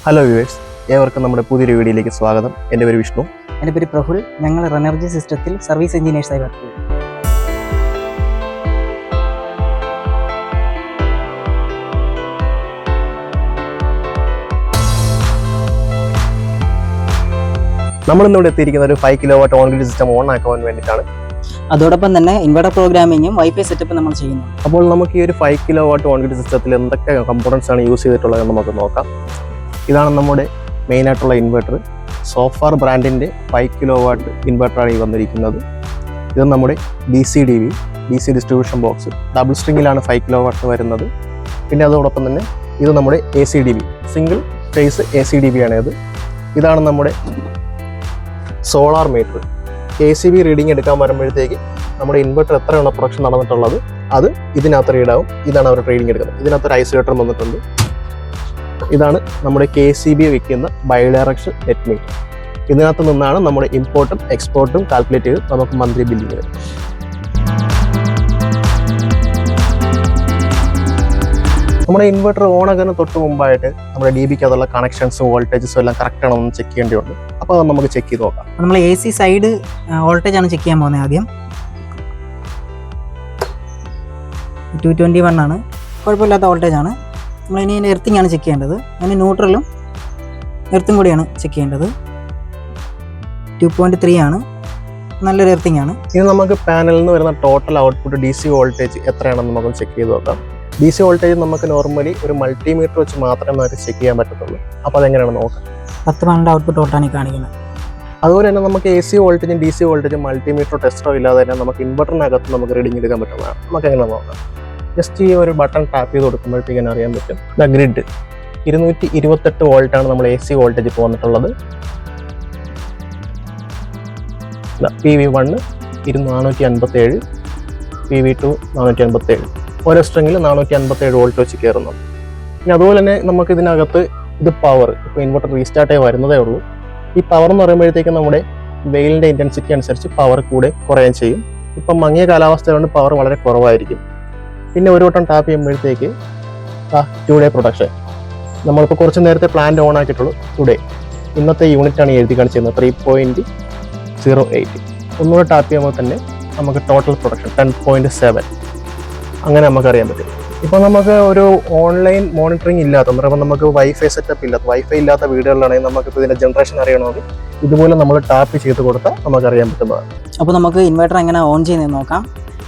Hello viewers, ഏവർക്കും നമ്മുടെ പുതിയൊരു വീഡിയോയിലേക്ക് സ്വാഗതം. എൻ്റെ പേര് വിഷ്ണു. എൻ്റെ പേര് പ്രഫുൽ. ഞങ്ങൾ റെനർജി സിസ്റ്റത്തിൽ സർവീസ് എഞ്ചിനീയേഴ്സായി വർക്ക് ചെയ്യും. നമ്മളിന്നിവിടെ എത്തിയിരിക്കുന്ന ഒരു 5 kilowatt on grid system on ആക്കാൻ വേണ്ടിയിട്ടാണ്. അതോടൊപ്പം തന്നെ ഇൻവെർട്ടർ പ്രോഗ്രാമിങ്ങും വൈഫൈ സെറ്റപ്പും നമ്മൾ ചെയ്യുന്നു. അപ്പോൾ നമുക്ക് ഈ ഒരു 5 കിലോവാട്ട് ഓൺ ഗ്രിഡ് സിസ്റ്റത്തിൽ എന്തൊക്കെ കമ്പോണൻസ് ആണ് യൂസ് ചെയ്തിട്ടുള്ളത് നമുക്ക് നോക്കാം. ഇതാണ് നമ്മുടെ മെയിനായിട്ടുള്ള ഇൻവെർട്ടർ. സോഫാർ ബ്രാൻഡിൻ്റെ 5 കിലോവാട്ട് ഇൻവെർട്ടറാണ് ഈ വന്നിരിക്കുന്നത്. ഇത് നമ്മുടെ DC ഡിസ്ട്രിബ്യൂഷൻ ബോക്സ് ഡബിൾ സ്ട്രിങ്ങിലാണ് 5 കിലോവാട്ട് വരുന്നത്. പിന്നെ അതോടൊപ്പം തന്നെ ഇത് നമ്മുടെ ACDB സിംഗിൾ ഫേസ് ACDB ആണ് ഇത്. ഇതാണ് നമ്മുടെ സോളാർ മീറ്റർ. KCB റീഡിങ് എടുക്കാൻ വരുമ്പോഴത്തേക്ക് നമ്മുടെ ഇൻവെർട്ടർ എത്രയാണ് പ്രൊഡക്ഷൻ നടന്നിട്ടുള്ളത് അത് ഇതിനകത്ത് റീഡാവും. ഇതാണ് അവർ റീഡിങ് എടുക്കുന്നത്. ഇതിനകത്തൊരു ഐസൊലേറ്റർ വന്നിട്ടുണ്ട്. ഇതാണ് നമ്മുടെ KCB വയ്ക്കുന്ന ബൈഡയറക്ഷൻ നെറ്റ് മീറ്റർ. ഇതിനകത്ത് നിന്നാണ് നമ്മുടെ ഇമ്പോർട്ടും എക്സ്പോർട്ടും കാൽക്കുലേറ്റ് ചെയ്ത് നമുക്ക് മന്ത്ലി ബില്ലിങ് വരും. നമ്മുടെ ഇൻവെർട്ടർ ഓൺ ആകുന്ന തൊട്ട് മുമ്പായിട്ട് നമ്മുടെ DBക്ക് അതുള്ള കണക്ഷൻസും വോൾട്ടേജസും എല്ലാം കറക്റ്റ് ആണോ എന്ന് ചെക്ക് ചെയ്യേണ്ടതുണ്ട്. അപ്പോൾ അത് നമുക്ക് ചെക്ക് ചെയ്ത് നോക്കാം. നമ്മൾ AC സൈഡ് വോൾട്ടേജ് ആണ് ചെക്ക് ചെയ്യാൻ പോകുന്നത്. ആദ്യം 221 ആണ്, കുഴപ്പമില്ലാത്ത വോൾട്ടേജ് ആണ്. നമ്മൾ ഇനി എർത്തിങ് ആണ് ചെക്ക് ചെയ്യേണ്ടത്. അതിന് ന്യൂട്രലും എർത്തും കൂടിയാണ് ചെക്ക് ചെയ്യേണ്ടത്. 2.3 ആണ്, നല്ലൊരു എർത്തിങ് ആണ്. ഇത് നമുക്ക് പാനലിൽ നിന്ന് വരുന്ന ടോട്ടൽ ഔട്ട്പുട്ട് DC വോൾട്ടേജ് എത്രയാണെന്ന് നമുക്ക് ചെക്ക് ചെയ്ത് നോക്കാം. DC വോൾട്ടേജ് നമുക്ക് നോർമലി ഒരു മൾട്ടിമീറ്റർ വെച്ച് മാത്രമേ നമുക്ക് ചെക്ക് ചെയ്യാൻ പറ്റത്തുള്ളൂ. അപ്പോൾ അതെങ്ങനെയാണ് നോക്കാം. 10 പാനലിൻ്റെ ഔട്ട്പുട്ട് ഔട്ടാണ് ഈ കാണിക്കുന്നത്. അതുപോലെ തന്നെ നമുക്ക് AC വോൾട്ടേജും DC വോൾട്ടേജും മൾട്ടിമീറ്റർ ടെസ്റ്ററോ ഇല്ലാതെ തന്നെ നമുക്ക് ഇൻവെർട്ടറിനകത്ത് നമുക്ക് റീഡിങ് എടുക്കാൻ പറ്റുന്നതാണ്. നമുക്ക് എങ്ങനെ നോക്കാം. ജസ്റ്റ് ഈ ഒരു ബട്ടൺ ടാപ്പ് ചെയ്ത് കൊടുക്കുമ്പോഴത്തേക്കും അറിയാൻ പറ്റും. ഗ്രിഡ് 228 വോൾട്ടാണ് നമ്മൾ AC വോൾട്ടേജ് പോന്നിട്ടുള്ളത്. PV1 457, PV2 457. ഓരോ സ്ട്രിങ്ങിൽ 457 വോൾട്ട് വെച്ച് കയറുന്നുണ്ട്. പിന്നെ അതുപോലെ തന്നെ നമുക്ക് ഇതിനകത്ത് ഇത് പവർ, ഇപ്പോൾ ഇൻവെർട്ടർ റീസ്റ്റാർട്ട് ആയി വരുന്നതേ ഉള്ളൂ. ഈ പവർ എന്ന് പറയുമ്പോഴത്തേക്കും നമ്മുടെ വെയിലിൻ്റെ ഇൻറ്റൻസിറ്റി അനുസരിച്ച് പവർ കൂടെ കുറയുകയും ചെയ്യും. ഇപ്പം മങ്ങിയ കാലാവസ്ഥയുകൊണ്ട് പവർ വളരെ കുറവായിരിക്കും. പിന്നെ ഒരു വട്ടം ടാപ്പ് ചെയ്യുമ്പോഴത്തേക്ക് 2 ഡേ പ്രൊഡക്ഷൻ നമ്മളിപ്പോൾ കുറച്ച് നേരത്തെ പ്ലാന്റ് ഓൺ ആക്കിയിട്ടുള്ളൂ. ടുഡേ ഇന്നത്തെ യൂണിറ്റാണ് എഴുതി കാണിച്ചിരുന്നത് 3.08. ഒന്നുകൂടെ ടാപ്പ് ചെയ്യുമ്പോൾ തന്നെ നമുക്ക് ടോട്ടൽ പ്രൊഡക്ഷൻ 10.7 അങ്ങനെ നമുക്കറിയാൻ പറ്റും. ഇപ്പോൾ നമുക്ക് ഒരു ഓൺലൈൻ മോണിറ്ററിംഗ് ഇല്ലാത്ത, പറയുമ്പോൾ നമുക്ക് വൈഫൈ സെറ്റപ്പ് ഇല്ലാത്ത, വൈഫൈ ഇല്ലാത്ത വീടുകളിലാണെങ്കിൽ നമുക്കിപ്പോൾ ഇതിൻ്റെ ജനറേഷൻ അറിയണമെങ്കിൽ ഇതുപോലെ നമ്മൾ ടാപ്പ് ചെയ്ത് കൊടുത്താൽ നമുക്കറിയാൻ പറ്റുന്നതാണ്. അപ്പോൾ നമുക്ക് ഇൻവെർട്ടർ എങ്ങനെ ഓൺ ചെയ്യുന്നത് നോക്കാം.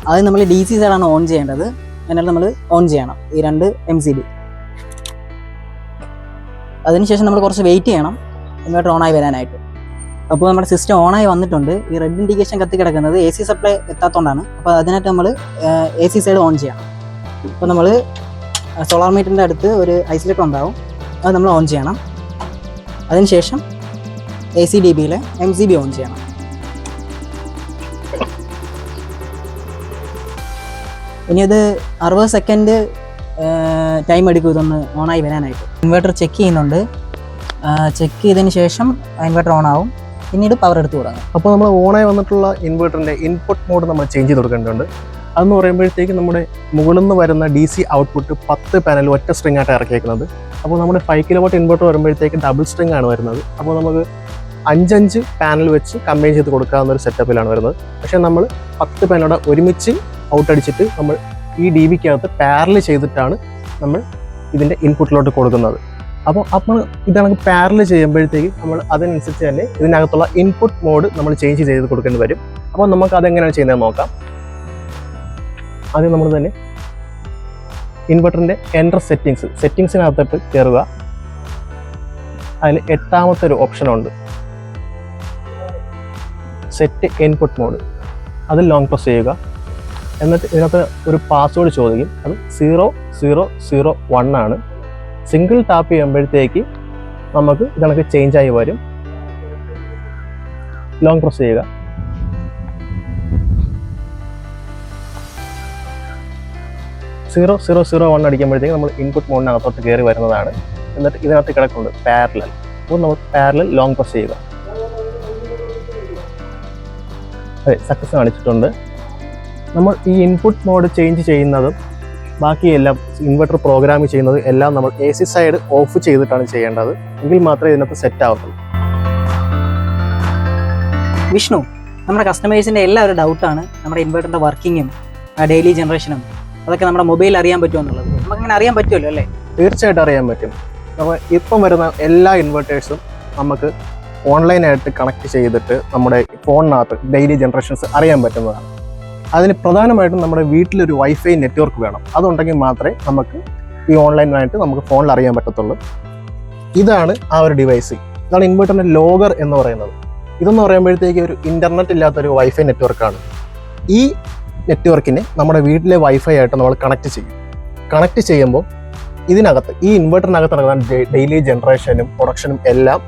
അത് നമ്മൾ DC സൈഡാണ് ഓൺ ചെയ്യേണ്ടത്. അതിനാൽ നമ്മൾ ഓൺ ചെയ്യണം ഈ 2 MCB. അതിനുശേഷം നമ്മൾ കുറച്ച് വെയിറ്റ് ചെയ്യണം ഇൻവെർട്ടർ ഓണായി വരാനായിട്ട്. അപ്പോൾ നമ്മുടെ സിസ്റ്റം ഓണായി വന്നിട്ടുണ്ട്. ഈ റെഡ് ഇൻഡിക്കേഷൻ കത്തി കിടക്കുന്നത് AC സപ്ലൈ എത്താത്തതുകൊണ്ടാണ്. അപ്പോൾ അതിനായിട്ട് നമ്മൾ AC സൈഡ് ഓൺ ചെയ്യണം. അപ്പോൾ നമ്മൾ സോളാർ മീറ്ററിൻ്റെ അടുത്ത് ഒരു ഐസൊലേറ്റർ ഉണ്ടാവും, അത് നമ്മൾ ഓൺ ചെയ്യണം. അതിനുശേഷം ACDBയിലെ MCB ഓൺ ചെയ്യണം. ഇനി അത് 60 സെക്കൻഡ് ടൈം എടുക്കും ഇതൊന്ന് ഓണായി വരാനായിട്ട്. ഇൻവെർട്ടർ ചെക്ക് ചെയ്യുന്നുണ്ട്. ചെക്ക് ചെയ്തതിന് ശേഷം ഇൻവെർട്ടർ ഓൺ ആവും. പിന്നീട് പവർ എടുത്ത് തുടങ്ങും. അപ്പോൾ നമ്മൾ ഓണായി വന്നിട്ടുള്ള ഇൻവെർട്ടറിൻ്റെ ഇൻപുട്ട് മോഡ് നമ്മൾ ചേഞ്ച് ചെയ്ത് കൊടുക്കേണ്ടതുണ്ട്. അതെന്ന് പറയുമ്പോഴത്തേക്ക് നമ്മുടെ മുകളിൽ നിന്ന് വരുന്ന DC ഔട്ട്പുട്ട് 10 പാനൽ ഒറ്റ സ്ട്രിങ് ആയിട്ട് ഇറക്കിയേക്കുന്നത്. അപ്പോൾ നമ്മുടെ 5 കിലോവാട്ട് ഇൻവെർട്ടർ വരുമ്പോഴത്തേക്ക് ഡബിൾ സ്ട്രിങ് ആണ് വരുന്നത്. അപ്പോൾ നമുക്ക് 5 പാനൽ വെച്ച് കമ്പൈൻ ചെയ്ത് കൊടുക്കാവുന്ന ഒരു സെറ്റപ്പിലാണ് വരുന്നത്. പക്ഷേ നമ്മൾ 10 പാനലോടെ ഒരുമിച്ച് ഔട്ട് അടിച്ചിട്ട് നമ്മൾ ഈ DBക്കകത്ത് പാരൽ ചെയ്തിട്ടാണ് നമ്മൾ ഇതിൻ്റെ ഇൻപുട്ടിലോട്ട് കൊടുക്കുന്നത്. അപ്പോൾ ഇതാണ് പാരൽ ചെയ്യുമ്പോഴത്തേക്ക് നമ്മൾ അതിനനുസരിച്ച് തന്നെ ഇതിനകത്തുള്ള ഇൻപുട്ട് മോഡ് നമ്മൾ ചേഞ്ച് ചെയ്ത് കൊടുക്കേണ്ടി വരും. അപ്പോൾ നമുക്ക് അതെങ്ങനെയാണ് ചെയ്യുന്നത് നോക്കാം. ആദ്യം നമ്മൾ തന്നെ ഇൻവെർട്ടറിൻ്റെ എൻ്റർ സെറ്റിങ്സിനകത്തോട്ട് കയറുക. അതിൽ 8ാമത്തെ ഒരു ഓപ്ഷനുണ്ട്, സെറ്റ് ഇൻപുട്ട് മോഡ്. അത് ലോങ് പ്രസ് ചെയ്യുക. എന്നിട്ട് ഇതിനകത്ത് ഒരു പാസ്വേഡ് ചോദിക്കും. അത് 0001 ആണ്. സിംഗിൾ ടാപ്പ് ചെയ്യുമ്പോഴത്തേക്ക് നമുക്ക് ഇതൊക്കെ ചേഞ്ച് ആയി വരും. ലോങ് പ്രസ് ചെയ്യുക. (00001) അടിക്കുമ്പോഴത്തേക്ക് നമ്മൾ ഇൻപുട്ട് മോഡിനകത്തോട്ട് കയറി വരുന്നതാണ്. എന്നിട്ട് ഇതിനകത്ത് കിടക്കുന്നുണ്ട് പാരലൽ. അപ്പോൾ നമ്മൾ പാരലൽ ലോങ് പ്രസ് ചെയ്യുക. അതെ, സക്സസ് കാണിച്ചിട്ടുണ്ട്. നമ്മൾ ഈ ഇൻപുട്ട് മോഡ് ചേഞ്ച് ചെയ്യുന്നതും ബാക്കിയെല്ലാം ഇൻവെർട്ടർ പ്രോഗ്രാം ചെയ്യുന്നത് എല്ലാം നമ്മൾ AC സൈഡ് ഓഫ് ചെയ്തിട്ടാണ് ചെയ്യേണ്ടത്. എങ്കിൽ മാത്രമേ ഇതിനകത്ത് സെറ്റ് ആവത്തുള്ളൂ. വിഷ്ണു, നമ്മുടെ കസ്റ്റമേഴ്സിൻ്റെ എല്ലാവരും ഡൗട്ടാണ് നമ്മുടെ ഇൻവെർട്ടറിൻ്റെ വർക്കിങ്ങും ഡെയിലി ജനറേഷനും അതൊക്കെ നമ്മുടെ മൊബൈലിൽ അറിയാൻ പറ്റുമോ എന്നുള്ളത്. നമുക്കങ്ങനെ അറിയാൻ പറ്റുമല്ലോ അല്ലേ? തീർച്ചയായിട്ടും അറിയാൻ പറ്റും. അപ്പോൾ ഇപ്പം വരുന്ന എല്ലാ ഇൻവെർട്ടേഴ്സും നമുക്ക് ഓൺലൈനായിട്ട് കണക്ട് ചെയ്തിട്ട് നമ്മുടെ ഫോണിനകത്ത് ഡെയിലി ജനറേഷൻസ് അറിയാൻ പറ്റുന്നതാണ്. അതിന് പ്രധാനമായിട്ടും നമ്മുടെ വീട്ടിലൊരു വൈഫൈ നെറ്റ്വർക്ക് വേണം. അതുണ്ടെങ്കിൽ മാത്രമേ നമുക്ക് ഈ ഓൺലൈനായിട്ട് നമുക്ക് ഫോണിൽ അറിയാൻ പറ്റത്തുള്ളൂ. ഇതാണ് ആ ഒരു ഡിവൈസ്. ഇതാണ് ഇൻവെർട്ടറിൻ്റെ ലോഗർ എന്ന് പറയുന്നത്. ഇതെന്ന് പറയുമ്പോഴത്തേക്ക് ഒരു ഇൻ്റർനെറ്റ് ഇല്ലാത്തൊരു വൈഫൈ നെറ്റ്വർക്കാണ്. ഈ നെറ്റ്വർക്കിനെ നമ്മുടെ വീട്ടിലെ വൈഫൈ ആയിട്ട് നമ്മൾ കണക്ട് ചെയ്യും. കണക്ട് ചെയ്യുമ്പോൾ ഇതിനകത്ത് ഈ ഇൻവെർട്ടറിനകത്ത് നടക്കുന്ന ഡെയിലി ജനറേഷനും പ്രൊഡക്ഷനും എല്ലാം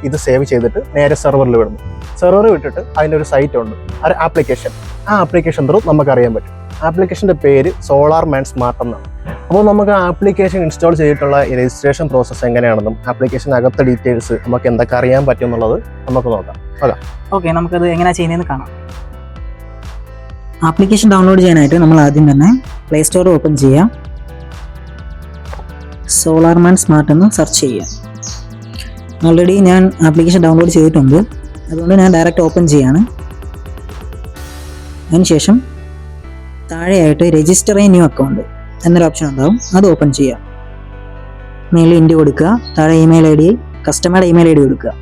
ഇത് സേവ് ചെയ്തിട്ട് നേരെ സെർവറിൽ വിടുന്നു. സെർവർ വിട്ടിട്ട് അതിൻ്റെ ഒരു സൈറ്റ് ഉണ്ട്, ഒരു ആപ്ലിക്കേഷൻ. ആ ആപ്ലിക്കേഷൻ ത്രൂ നമുക്ക് അറിയാൻ പറ്റും. ആപ്ലിക്കേഷൻ്റെ പേര് SolarMan Smart എന്നാണ്. അപ്പോൾ നമുക്ക് ആപ്ലിക്കേഷൻ ഇൻസ്റ്റാൾ ചെയ്തിട്ടുള്ള രജിസ്ട്രേഷൻ പ്രോസസ്സ് എങ്ങനെയാണെന്നും ആപ്ലിക്കേഷനകത്തെ ഡീറ്റെയിൽസ് നമുക്ക് എന്തൊക്കെ അറിയാൻ പറ്റും എന്നുള്ളത് നമുക്ക് നോക്കാം. ഓക്കെ, നമുക്കത് എങ്ങനെയാണ് ചെയ്യുന്നതെന്ന് കാണാം. ആപ്ലിക്കേഷൻ ഡൗൺലോഡ് ചെയ്യാനായിട്ട് നമ്മൾ ആദ്യം തന്നെ പ്ലേ സ്റ്റോർ ഓപ്പൺ ചെയ്യാം. SolarMan Smart എന്ന് സെർച്ച് ചെയ്യാം. ഓൾറെഡി ഞാൻ ആപ്ലിക്കേഷൻ ഡൗൺലോഡ് ചെയ്തിട്ടുണ്ട്, അതുകൊണ്ട് ഞാൻ ഡയറക്റ്റ് ഓപ്പൺ ചെയ്യാണ്. അതിനുശേഷം താഴെയായിട്ട് രജിസ്റ്റർ എ ന്യൂ അക്കൗണ്ട് എന്നൊരു ഓപ്ഷൻ ഉണ്ടാവും, അത് ഓപ്പൺ ചെയ്യാം. മേളിൽ ഇൻഡി കൊടുക്കുക, താഴെ ഇമെയിൽ ID, കസ്റ്റമറുടെ ഇമെയിൽ ID കൊടുക്കുക.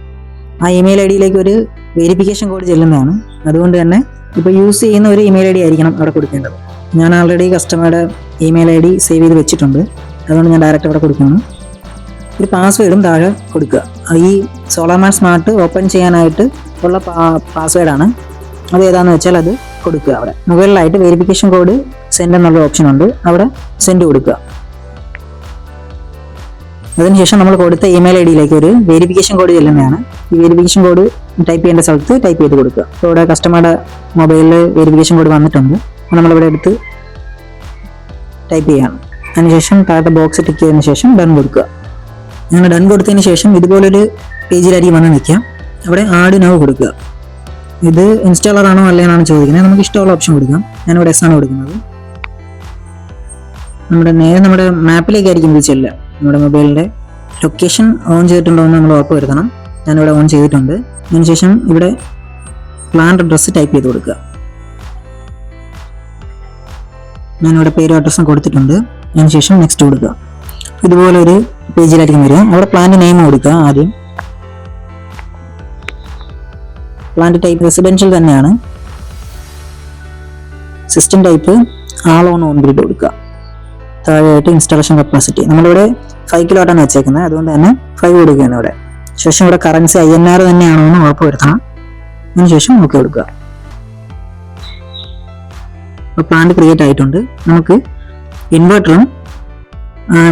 ആ ഇമെയിൽ IDയിലേക്ക് ഒരു വെരിഫിക്കേഷൻ കോഡ് ചെല്ലുന്നതാണ്. അതുകൊണ്ട് തന്നെ ഇപ്പോൾ യൂസ് ചെയ്യുന്ന ഒരു ഇമെയിൽ ID ആയിരിക്കണം അവിടെ കൊടുക്കേണ്ടത്. ഞാൻ ഓൾറെഡി കസ്റ്റമറുടെ ഇമെയിൽ ID സേവ് ചെയ്ത് വെച്ചിട്ടുണ്ട്, അതുകൊണ്ട് ഞാൻ ഡയറക്റ്റ് അവിടെ കൊടുക്കുന്നു. ഒരു പാസ്വേഡും താഴെ കൊടുക്കുക. ഈ SolarMan Smart ഓപ്പൺ ചെയ്യാനായിട്ട് ഉള്ള പാസ്വേഡാണ്. അത് ഏതാണെന്ന് വെച്ചാൽ അത് കൊടുക്കുക. അവിടെ മുകളിലായിട്ട് വെരിഫിക്കേഷൻ കോഡ് സെൻഡ് എന്നുള്ള ഓപ്ഷൻ ഉണ്ട്, അവിടെ സെൻഡ് കൊടുക്കുക. അതിനുശേഷം നമ്മൾ കൊടുത്ത ഇമെയിൽ IDയിലേക്ക് ഒരു വെരിഫിക്കേഷൻ കോഡ് ചെല്ലുന്നതാണ്. ഈ വെരിഫിക്കേഷൻ കോഡ് ടൈപ്പ് ചെയ്യേണ്ട സ്ഥലത്ത് ടൈപ്പ് ചെയ്ത് കൊടുക്കുക. അപ്പോൾ ഇവിടെ കസ്റ്റമറുടെ മൊബൈലിൽ വെരിഫിക്കേഷൻ കോഡ് വന്നിട്ടുണ്ട്, നമ്മളിവിടെ എടുത്ത് ടൈപ്പ് ചെയ്യണം. അതിനുശേഷം താഴത്തെ ബോക്സ് ടിക്ക് ചെയ്തതിന് ശേഷം ഡൺ കൊടുക്കുക. അങ്ങനെ ഡൺ കൊടുത്തതിന് ശേഷം ഇതുപോലൊരു പേജിലായിരിക്കും വന്ന് നിൽക്കാം. അവിടെ ആഡ് നൗ കൊടുക്കുക. ഇത് ഇൻസ്റ്റാളർ ആണോ അല്ലെന്നാണ് ചോദിക്കുന്നത്. നമുക്ക് ഇഷ്ടമുള്ള ഓപ്ഷൻ കൊടുക്കാം. ഞാനിവിടെ എസ് ആണ് കൊടുക്കുന്നത്. നമ്മുടെ മാപ്പിലേക്കായിരിക്കും ഇത് ചെല്ലുക. നമ്മുടെ മൊബൈലിൻ്റെ ലൊക്കേഷൻ ഓൺ ചെയ്തിട്ടുണ്ടോ എന്ന് നമ്മൾ ഉറപ്പ് വരുത്തണം. ഞാനിവിടെ ഓൺ ചെയ്തിട്ടുണ്ട്. അതിനുശേഷം ഇവിടെ പ്ലാന്റ് അഡ്രസ്സ് ടൈപ്പ് ചെയ്ത് കൊടുക്കുക. ഞാനിവിടെ പേരും അഡ്രസ്സും കൊടുത്തിട്ടുണ്ട്. അതിനുശേഷം നെക്സ്റ്റ് കൊടുക്കുക. ഇതുപോലെ ഒരു പേജിലായിരിക്കും വരിക. അവിടെ പ്ലാന്റ് നെയിം കൊടുക്കുക. ആദ്യം പ്ലാന്റ് ടൈപ്പ് റെസിഡൻഷ്യൽ തന്നെയാണ്. System type all on grid കൊടുക്കുക. താഴെയായിട്ട് ഇൻസ്റ്റാളേഷൻ കപ്പാസിറ്റി നമ്മളിവിടെ 5 kW വെച്ചേക്കുന്നത്, അതുകൊണ്ട് തന്നെ 5 കൊടുക്കുകയാണ് ഇവിടെ. ശേഷം ഇവിടെ കറൻസി INR തന്നെയാണോ എന്ന് ഉറപ്പ് വരുത്തണം. അതിനുശേഷം ഓക്കെ കൊടുക്കുക. അപ്പോൾ പ്ലാന്റ് ക്രിയേറ്റ് ആയിട്ടുണ്ട്. നമുക്ക് ഇൻവെർട്ടറും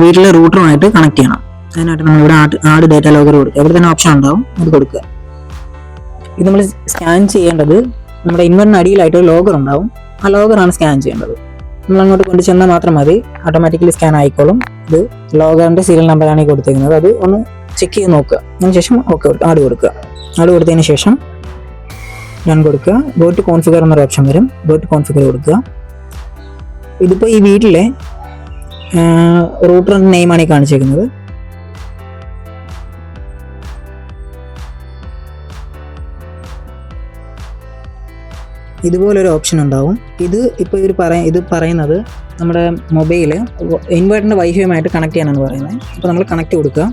വീട്ടിലെ റൂട്ടറുമായിട്ട് കണക്ട് ചെയ്യണം. അതിനായിട്ട് നമ്മളിവിടെ ആഡ് ഡേറ്റ ലോഗർ കൊടുക്കുക. ഇവിടെ തന്നെ ഓപ്ഷൻ ഉണ്ടാവും, അത് കൊടുക്കുക. ഇത് നമ്മൾ സ്കാൻ ചെയ്യേണ്ടത് നമ്മുടെ ഇൻവെർട്ടറിന് അടിയിലായിട്ട് ലോഗർ ഉണ്ടാവും. ആ ലോഗറാണ് സ്കാൻ ചെയ്യേണ്ടത്. നമ്മൾ അങ്ങോട്ട് കൊണ്ടു ചെന്നാൽ മാത്രം മതി, ഓട്ടോമാറ്റിക്കലി സ്കാൻ ആയിക്കോളും. ഇത് ലോഗറിൻ്റെ സീരിയൽ നമ്പറാണ് ഈ കൊടുത്തിരിക്കുന്നത്. അത് ഒന്ന് ചെക്ക് ചെയ്ത് നോക്കുക. അതിനുശേഷം ഓക്കെ ആഡ് കൊടുക്കുക. ആഡ് കൊടുത്തതിന് ശേഷം ഞാൻ കൊടുക്കുക. ഗോ ടു കോൺഫിഗർ എന്നൊരു ഓപ്ഷൻ വരും. ഗോ ടു കോൺഫിഗർ കൊടുക്കുക. ഇതിപ്പോൾ ഈ വീട്ടിലെ റൂട്ടർ നെയിമാണ് ഈ കാണിച്ചേക്കുന്നത്. ഇതുപോലൊരു ഓപ്ഷൻ ഉണ്ടാവും. ഇത് ഇപ്പോൾ ഇത് പറയുന്നത് നമ്മുടെ മൊബൈൽ ഇൻവെർട്ടറിൻ്റെ വൈഫൈയുമായിട്ട് കണക്ട് ചെയ്യാനാണ് പറയുന്നത്. അപ്പോൾ നമ്മൾ കണക്ട് കൊടുക്കുക.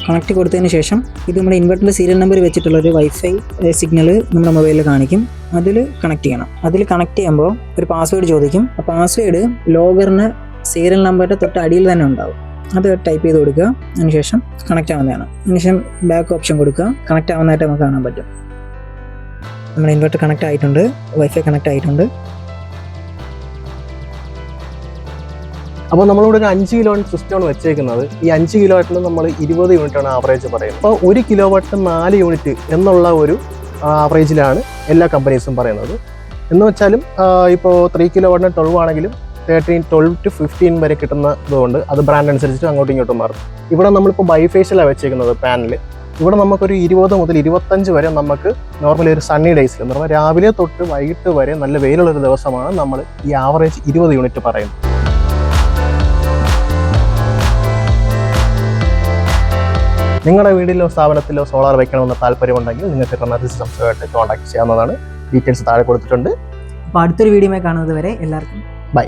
കണക്ട് കൊടുത്തതിന് ശേഷം ഇത് നമ്മുടെ ഇൻവെർട്ടറിൻ്റെ സീരിയൽ നമ്പർ വെച്ചിട്ടുള്ളൊരു വൈഫൈ സിഗ്നൽ നമ്മുടെ മൊബൈലിൽ കാണിക്കും. അതിൽ കണക്ട് ചെയ്യണം. അതിൽ കണക്ട് ചെയ്യുമ്പോൾ ഒരു പാസ്വേഡ് ചോദിക്കും. ആ പാസ്വേഡ് ലോഗറിന് സീരിയൽ നമ്പറിൻ്റെ തൊട്ട് അടിയിൽ തന്നെ ഉണ്ടാവും. അത് ടൈപ്പ് ചെയ്ത് കൊടുക്കുക. അതിനുശേഷം കണക്ട് ആവുന്നതാണ്. അതിനുശേഷം ബാക്ക് ഓപ്ഷൻ കൊടുക്കുക. കണക്ട് ആവുന്നതായിട്ട് നമുക്ക് കാണാൻ പറ്റും. നമ്മുടെ ഇൻവെർട്ടർ കണക്ട് ആയിട്ടുണ്ട്, വൈഫൈ കണക്ട് ആയിട്ടുണ്ട്. അപ്പോൾ നമ്മളിവിടെ ഒരു 5 kW സിസ്റ്റമാണ് വെച്ചേക്കുന്നത്. ഈ 5 kW നമ്മൾ 20 യൂണിറ്റാണ് ആവറേജ് പറയുന്നത്. അപ്പോൾ 1 kW 4 യൂണിറ്റ് എന്നുള്ള ഒരു ആവറേജിലാണ് എല്ലാ കമ്പനീസും പറയുന്നത്. എന്ന് വെച്ചാലും ഇപ്പോൾ 3 kW 12 ആണെങ്കിലും 12 to 15 വരെ കിട്ടുന്നതുകൊണ്ട് അത് ബ്രാൻഡ് അനുസരിച്ച് അങ്ങോട്ടും ഇങ്ങോട്ടും മാറും. ഇവിടെ നമ്മളിപ്പോൾ ബൈഫേഷ്യലാണ് വെച്ചേക്കുന്നത് പാനൽ. ഇവിടെ നമുക്കൊരു 20 മുതൽ 25 വരെ നമുക്ക് നോർമലി ഒരു സണ്ണി ഡേയ്സിൽ എന്ന് പറഞ്ഞാൽ രാവിലെ തൊട്ട് വൈകിട്ട് വരെ നല്ല വെയിലുള്ളൊരു ദിവസമാണ് നമ്മൾ ഈ ആവറേജ് 20 യൂണിറ്റ് പറയുന്നത്. നിങ്ങളുടെ വീട്ടിലോ സ്ഥാപനത്തിലോ സോളാർ വെക്കണമെന്ന് താല്പര്യമുണ്ടെങ്കിൽ നിങ്ങൾക്ക് റണ്ണർ സിസ്റ്റംസുമായിട്ട് കോൺടാക്ട് ചെയ്യാവുന്നതാണ്. ഡീറ്റെയിൽസ് താഴെ കൊടുത്തിട്ടുണ്ട്. അപ്പോൾ അടുത്തൊരു വീഡിയോയുമായി കാണുന്നത് വരെ എല്ലാവർക്കും ബൈ.